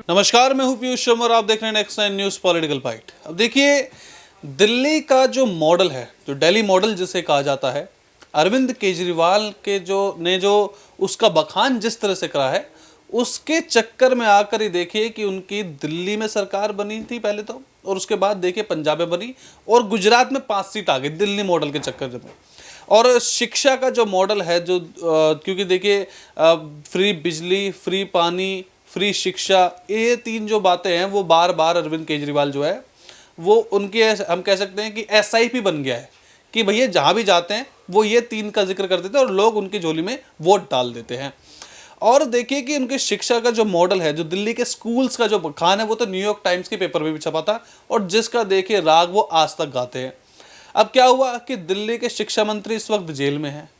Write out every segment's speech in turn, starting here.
नमस्कार, मैं हूं पीयूष शर्मा और आप देख रहे हैं नेक्स्ट 9 न्यूज़ पॉलिटिकल फाइट। अब देखिए, दिल्ली का जो मॉडल है, जो दिल्ली मॉडल जिसे कहा जाता है, अरविंद केजरीवाल के जो उसका बखान जिस तरह से करा है, उसके चक्कर में आकर ही देखिए कि उनकी दिल्ली में सरकार बनी थी पहले तो, और उसके बाद देखिए पंजाब में बनी और गुजरात में 5 सीट आ गई दिल्ली मॉडल के चक्कर में। और शिक्षा का जो मॉडल है, क्योंकि देखिए फ्री बिजली, फ्री पानी, फ्री शिक्षा, ये 3 जो बातें हैं वो बार बार अरविंद केजरीवाल जो है वो उनके, हम कह सकते हैं कि एसआईपी बन गया है कि भैया जहाँ भी जाते हैं वो ये 3 का जिक्र कर देते हैं और लोग उनकी झोली में वोट डाल देते हैं। और देखिए कि उनके शिक्षा का जो मॉडल है, जो दिल्ली के स्कूल्स का जो बखान है, वो तो न्यूयॉर्क टाइम्स के पेपर में भी छपा था और जिसका देखिए राग वो आज तक गाते हैं। अब क्या हुआ कि दिल्ली के शिक्षा मंत्री इस वक्त जेल में हैं।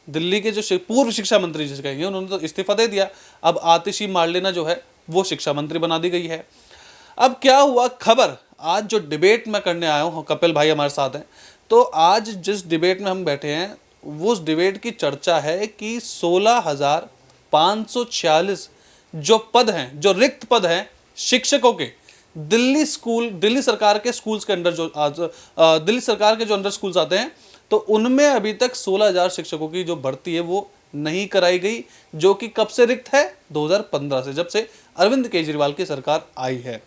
दिल्ली के जो पूर्व शिक्षा मंत्री जिसे कहेंगे, उन्होंने तो इस्तीफा दे दिया। अब आतिशी मार्लेना जो है वो शिक्षा मंत्री बना दी गई है। अब क्या हुआ, खबर आज जो डिबेट में करने आया हूँ, कपिल भाई हमारे साथ हैं, तो आज जिस डिबेट में हम बैठे हैं वो उस डिबेट की चर्चा है कि 16,546 जो पद हैं, जो रिक्त पद हैं शिक्षकों के, दिल्ली सरकार के स्कूल्स के अंडर, दिल्ली सरकार के जो अंडर स्कूल्स आते हैं, तो उनमें अभी तक 16,000 शिक्षकों की जो भर्ती है वो नहीं कराई गई, जो कि कब से रिक्त है, 2015 से, जब से अरविंद केजरीवाल की सरकार आई है।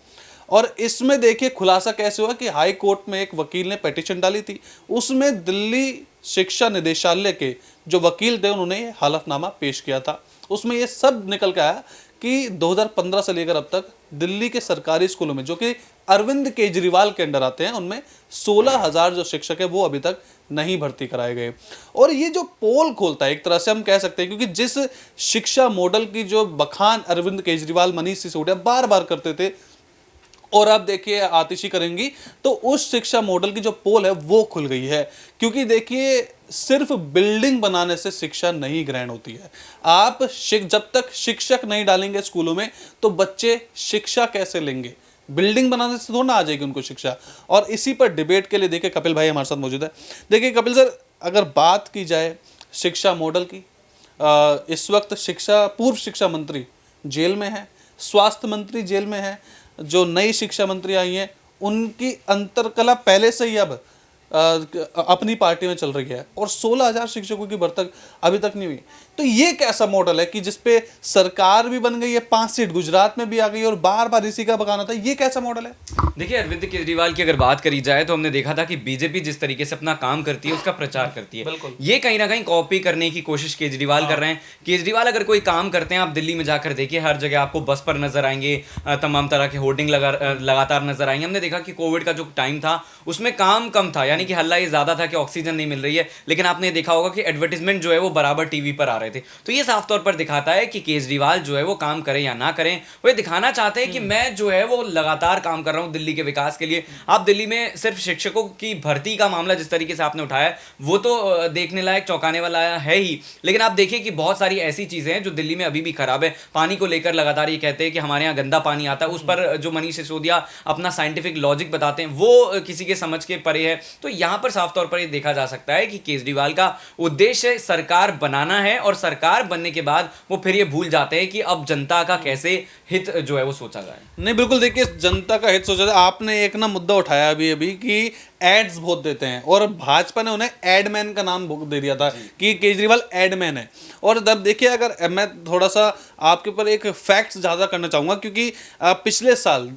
और इसमें देखिए खुलासा कैसे हुआ कि हाई कोर्ट में एक वकील ने पिटीशन डाली थी, उसमें दिल्ली शिक्षा निदेशालय के जो वकील थे उन्होंने हलफनामा पेश किया था। उसमें ये सब निकल के आया कि 2015 से लेकर अब तक दिल्ली के सरकारी स्कूलों में, जो कि अरविंद केजरीवाल के अंडर आते हैं, उनमें 16,000 जो शिक्षक है वो अभी तक नहीं भर्ती कराए गए। और ये जो पोल खोलता है, एक तरह से हम कह सकते हैं, क्योंकि जिस शिक्षा मॉडल की जो बखान अरविंद केजरीवाल, मनीष सिसोदिया बार बार करते थे और अब देखिए आतिशी करेंगी, तो उस शिक्षा मॉडल की जो पोल है वो खुल गई है। क्योंकि देखिए सिर्फ बिल्डिंग बनाने से शिक्षा नहीं ग्रहण होती है। आप जब तक शिक्षक नहीं डालेंगे स्कूलों में तो बच्चे शिक्षा कैसे लेंगे? बिल्डिंग बनाने से थोड़ा ना आ जाएगी उनको शिक्षा। और इसी पर डिबेट के लिए देखिए कपिल भाई हमारे साथ मौजूद है। देखिए कपिल सर, अगर बात की जाए शिक्षा मॉडल की, इस वक्त पूर्व शिक्षा मंत्री जेल में है, स्वास्थ्य मंत्री जेल में है, जो नई शिक्षा मंत्री आई हैं उनकी अंतरकला पहले से ही अब अपनी पार्टी में चल रही है और 16,000 शिक्षकों की भर्ती अभी तक नहीं हुई। तो ये कैसा मॉडल है कि जिसपे सरकार भी बन गई है, 5 सीट गुजरात में भी आ गई और बार बार इसी का बगाना था, ये कैसा मॉडल है? देखिए, अरविंद केजरीवाल की अगर बात करी जाए तो हमने देखा था कि बीजेपी जिस तरीके से अपना काम करती है, उसका प्रचार करती है, ये कहीं ना कहीं कॉपी करने की कोशिश केजरीवाल कर रहे हैं। केजरीवाल अगर कोई काम करते हैं, आप दिल्ली में जाकर देखिए, हर जगह आपको बस पर नजर आएंगे, तमाम तरह के होर्डिंग लगातार नजर आएंगे। हमने देखा कि कोविड का जो टाइम था उसमें काम कम था, यानी कि हल्ला ये ज्यादा था कि ऑक्सीजन नहीं मिल रही है, लेकिन आपने देखा होगा कि एडवर्टीजमेंट जो है वो बराबर टीवी पर आ रहे थे। तो ये साफ तौर पर दिखाता है कि केजरीवाल जो है वो काम करें या ना करें, वो ये दिखाना चाहते हैं कि मैं जो है वो लगातार काम कर रहा हूं दिल्ली के विकास के लिए। आप दिल्ली में सिर्फ शिक्षकों की भर्ती का मामला जिस तरीके से आपने उठाया वो तो देखने लायक, चौंकाने वाला है ही, लेकिन आप देखिए कि बहुत सारी ऐसी चीजें हैं जो दिल्ली में अभी भी खराब है। पानी को लेकर लगातार ये कहते हैं कि हमारे यहाँ गंदा पानी आता है, उस पर जो मनीष सिसोदिया अपना साइंटिफिक लॉजिक बताते हैं वो किसी के समझ के परे है। तो यहां पर साफ तौर पर ये देखा जा सकता है कि केजरीवाल का उद्देश्य सरकार बनाना है और सरकार बनने के बाद वो फिर ये भूल जाते हैं कि अब जनता का कैसे हित जो है वो सोचा जाए। नहीं, बिल्कुल, देखिए जनता का हित सोचा जाए। आपने एक ना मुद्दा उठाया अभी कि एड्स बहुत देते हैं और भाजपा ने उन्हें एडमैन का नाम दे दिया था कि केजरीवाल एडमैन है। और तब देखिए, अगर मैं थोड़ा सा आपके ऊपर एक फैक्ट्स ज़्यादा करना चाहूँगा, क्योंकि पिछले साल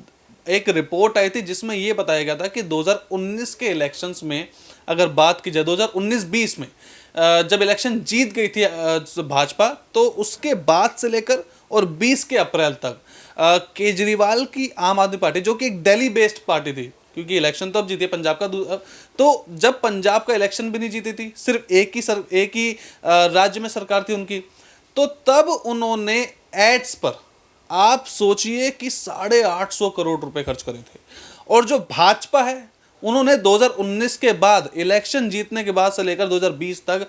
एक रिपोर्ट आई थी जिसमें यह बताया गया था कि 2019 के इलेक्शंस में, अगर बात की जाए 2019-20 में जब इलेक्शन जीत गई थी भाजपा, तो उसके बाद से लेकर और 20 के अप्रैल तक केजरीवाल की आम आदमी पार्टी, जो कि एक दिल्ली बेस्ड पार्टी थी, क्योंकि इलेक्शन तो अब जीती है पंजाब का, तो जब पंजाब का इलेक्शन भी नहीं जीती थी, सिर्फ एक ही राज्य में सरकार थी उनकी, तो तब उन्होंने एड्स पर आप सोचिए कि 850 करोड़ रुपए खर्च करे थे। और जो भाजपा है उन्होंने 2019 के बाद, इलेक्शन जीतने के बाद से लेकर 2020 तक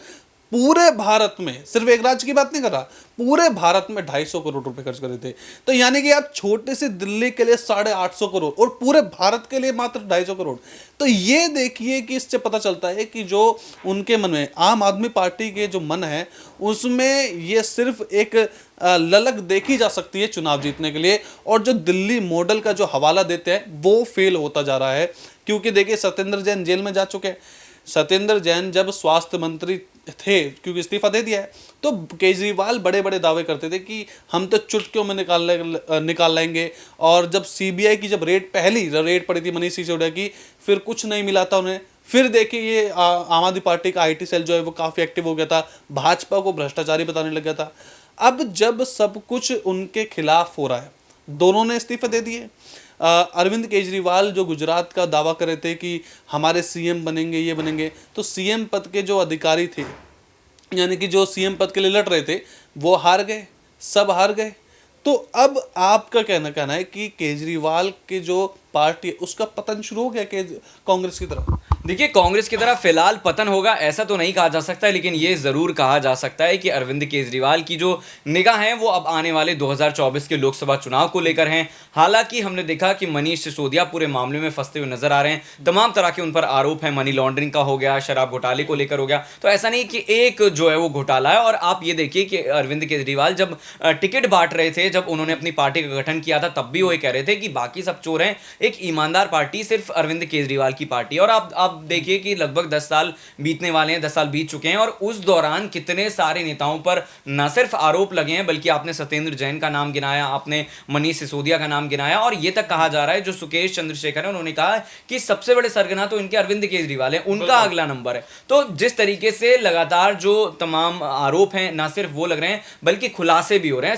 पूरे भारत में, सिर्फ एक राज्य की बात नहीं कर रहा, पूरे भारत में 250 करोड़ रुपए खर्च करे थे। तो यानी कि आप छोटे से दिल्ली के लिए 850 करोड़ और पूरे भारत के लिए मात्र 250 करोड़। तो ये देखिए कि इससे पता चलता है कि जो उनके मन में, आम आदमी पार्टी के जो मन है, उसमें ये सिर्फ एक ललक देखी जा सकती है चुनाव जीतने के लिए, और जो दिल्ली मॉडल का जो हवाला देते हैं वो फेल होता जा रहा है। क्योंकि देखिए सत्येंद्र जैन जेल में जा चुके हैं। सत्येंद्र जैन जब स्वास्थ्य मंत्री थे, क्योंकि इस्तीफा दे दिया है, तो केजरीवाल बड़े बड़े दावे करते थे कि हम तो चुटकियों में निकाल लेंगे। और जब सीबीआई की जब पहली रेड पड़ी थी मनीष सिसोदिया की, फिर कुछ नहीं मिला था उन्हें। फिर देखिए ये आम आदमी पार्टी का आईटी सेल जो है वो काफ़ी एक्टिव हो गया था, भाजपा को भ्रष्टाचारी बताने लग गया था। अब जब सब कुछ उनके खिलाफ हो रहा है, दोनों ने इस्तीफा दे दिए। अरविंद केजरीवाल जो गुजरात का दावा कर रहे थे कि हमारे सीएम बनेंगे, ये बनेंगे, तो सीएम पद के जो अधिकारी थे, यानी कि जो सीएम पद के लिए लड़ रहे थे, वो हार गए, सब हार गए। तो अब आपका कहना है कि केजरीवाल के जो पार्टी है उसका पतन शुरू हो गया कांग्रेस की तरफ। देखिए, कांग्रेस की तरफ फिलहाल पतन होगा ऐसा तो नहीं कहा जा सकता है, लेकिन ये जरूर कहा जा सकता है कि अरविंद केजरीवाल की जो निगाह है वो अब आने वाले 2024 के लोकसभा चुनाव को लेकर हैं। हालांकि हमने देखा कि मनीष सिसोदिया पूरे मामले में फंसते हुए नजर आ रहे हैं। तमाम तरह के उन पर आरोप है, मनी लॉन्ड्रिंग का हो गया, शराब घोटाले को लेकर हो गया। तो ऐसा नहीं कि एक जो है वो घोटाला है। और आप ये देखिए कि अरविंद केजरीवाल जब टिकट बांट रहे थे, जब उन्होंने अपनी पार्टी का गठन किया था, तब भी वो ये कह रहे थे कि बाकी सब चोर हैं, एक ईमानदार पार्टी सिर्फ अरविंद केजरीवाल की पार्टी। और आप देखिए कि लगभग 10 साल बीतने वाले हैं, 10 साल बीत चुके हैं, और उस दौरान कितने सारे नेताओं पर न सिर्फ आरोप लगे हैं, बल्कि आपने सत्येंद्र जैन का नाम गिनाया, आपने मनीष सिसोदिया का नाम गिनाया, और यह तक कहा जा रहा है, जो सुकेश चंद्रशेखर है उन्होंने कहा कि सबसे बड़े सरगना तो इनके अरविंद केजरीवाल है, उनका अगला नंबर है। तो जिस तरीके से लगातार जो तमाम आरोप हैं, ना सिर्फ वो लग रहे हैं बल्कि खुलासे भी हो रहे हैं।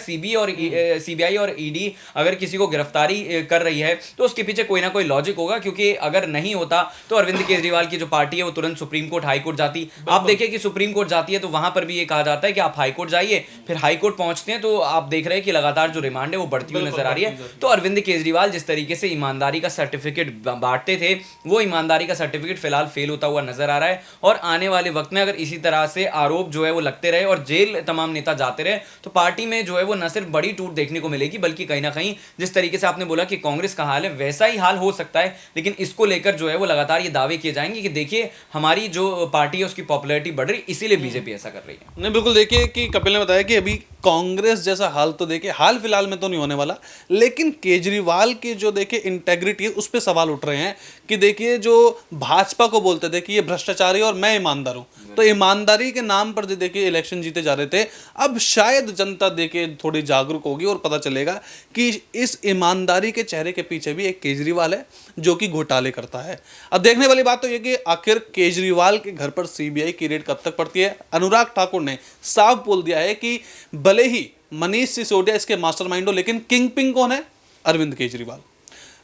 सीबीआई और ईडी अगर किसी को गिरफ्तारी कर रही है तो उसके पीछे कोई ना कोई लॉजिक होगा, क्योंकि अगर नहीं होता तो अरविंद केजरीवाल की जो पार्टी है वो तुरंत सुप्रीम कोर्ट, हाई कोर्ट जाती। आप देखिए कि सुप्रीम कोर्ट जाती है तो वहां पर भी ये कहा जाता है कि आप हाई कोर्ट जाइए, फिर हाई कोर्ट पहुंचते हैं तो आप देख रहे हैं कि लगातार जो रिमांड है वो बढ़ती हुई नजर आ रही है। तो अरविंद केजरीवाल जिस तरीके से ईमानदारी का सर्टिफिकेट बांटते थे, वो ईमानदारी का सर्टिफिकेट फिलहाल फेल होता हुआ नजर आ रहा है। और आने वाले वक्त में अगर इसी तरह से आरोप जो है वो लगते रहे और जेल तमाम नेता जाते रहे, तो पार्टी में जो है वो न सिर्फ बड़ी टूट देखने को मिलेगी, बल्कि कहीं ना कहीं जिस तरीके से आपने बोला कि कांग्रेस का हाल है, वैसा ही हाल हो सकता है। लेकिन इसको लेकर जो है वो लगातार ये दावे किए जाएंगे कि देखिए हमारी जो पार्टी है उसकी पॉपुलैरिटी बढ़ रही, इसीलिए बीजेपी ऐसा कर रही है। नहीं, बिल्कुल। देखिए कि कपिल ने बताया कि अभी कांग्रेस जैसा हाल तो देखिए हाल फिलहाल में तो नहीं होने वाला, लेकिन केजरीवाल की जो देखिए इंटेग्रिटी है उस पर सवाल उठ रहे हैं कि देखिए जो भाजपा को बोलते थे कि ये भ्रष्टाचारी और मैं ईमानदार हूं, तो ईमानदारी के नाम पर जो देखिए इलेक्शन जीते जा रहे थे, अब शायद जनता देखिए थोड़ी जागरूक होगी और पता चलेगा कि इस ईमानदारी के चेहरे के पीछे भी एक केजरीवाल है जो कि घोटाले करता है। अब देखने वाली बात तो ये कि आखिर केजरीवाल के घर पर सीबीआई की रेड कब तक पड़ती है। अनुराग ठाकुर ने साफ बोल दिया है कि भले ही मनीष सिसोदिया इसके मास्टरमाइंड हो, लेकिन किंग पिन कौन है? अरविंद केजरीवाल।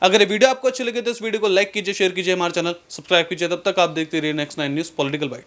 अगर ये वीडियो आपको अच्छी लगे तो इस वीडियो को लाइक कीजिए, शेयर कीजिए, हमारे चैनल सब्सक्राइब कीजिए। तब तक आप देखते रहिए नेक्स्ट 9 न्यूज़ पॉलिटिकल बाइट।